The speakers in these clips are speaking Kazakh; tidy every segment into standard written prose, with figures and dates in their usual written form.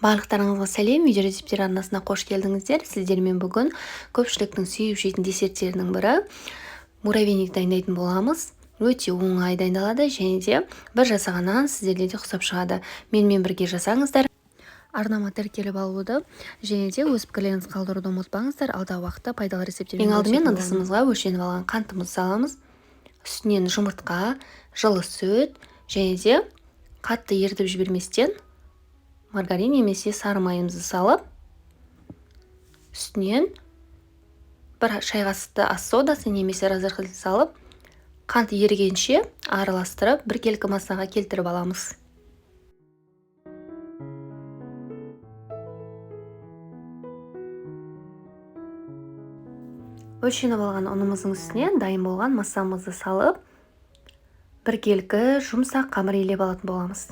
Барлықтарыңызға сәлем, видео рецептер арнасына қош келдіңіздер. Сіздермен бүгін көпшіліктің сүйіп жейтін десерттерінің бірі муравейник дайындайтын боламыз. Өте оңай дайындалады және де бір жасағаннан сіздерге де ұқсап шығады. Менімен бірге жасаңыздар. Арнама тіркеліп алуды және де өз пікірлеріңізді қалдыруды ұмытпаңыздар. Алдағы уақытта пайдалы рецептермен Ең алдымен ыдысымызға өлшеніп алған қантымызды саламыз. Үстінен жұмыртқа, жылы сүт және де қатты ерітіп жіберместен маргарин немесе сары майымызды салып, үстінен бір шай қасықты ас содасы немесе разрыхлитель салып, қант ерігенше араластырып, біркелкі массаға келтіріп аламыз. Өлшеніп алған ұнымыздың үстіне дайын болған массамызды салып, біркелкі жұмсақ қамыр илеп алатын боламыз.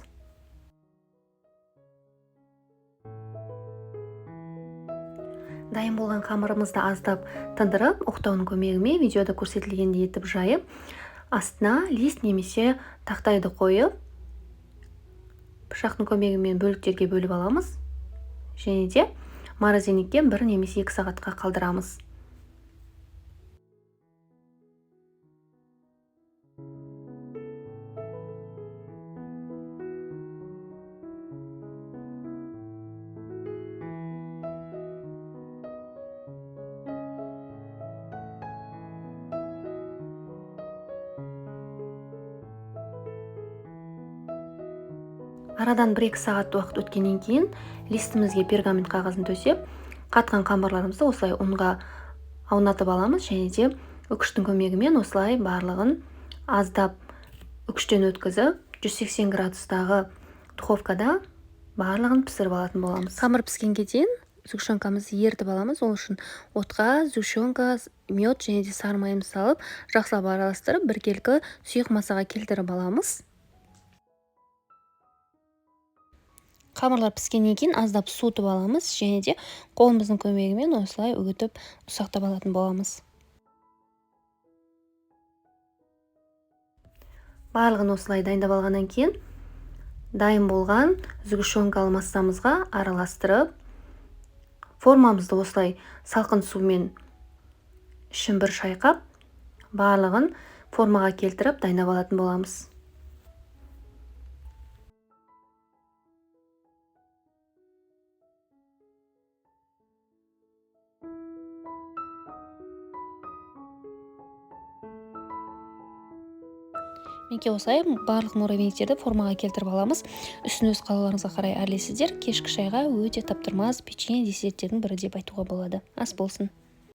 Дайын болған қамырымызды аздап тындырып, оқтауының көмегімен видеода көрсетілгендей етіп жайып, астына лист немесе тақтайды қойып, пышақтың көмегімен бөліктерге бөліп аламыз және де морозильникке 1 немесе 2 сағатқа қалдырамыз. Арадан 1-2 сағат уақыт өткеннен кейін листімізге пергамент қағазын төсеп, қатқан қамырларымызды осылай ұнға аунатып аламыз және де үкіштің көмегімен осылай барлығын аздап үкіштен өткізіп, 180 градустағы духовкада барлығын пісіріп алатын боламыз. Қамыр піскенге дейін сгущенкамызды ерітіп аламыз. Ол үшін отқа сгущенка, мед және де сары майымызды салып, жақсылап араластырып, біркелкі сұйық массаға келтіріп аламыз. Қамырлар піскеннен кейін аздап суытып аламыз және де қолымыздың көмегімен осылай үгітіп ұсақтап алатын боламыз. Барлығын осылай дайындап алғаннан кейін дайын болған сгущенкалы массамызға араластырып, формамызды осылай салқын сумен ішін бір шайқап, барлығын формаға келтіріп дайындап алатын боламыз. Менке осылай барлық муравейниктерді формаға келтіріп аламыз. Үстін өз қалауларыңызға қарай әрлейсіздер. Кешкі шайға өте таптырмас печенье десерттердің бірі деп айтуға болады. Ас болсын.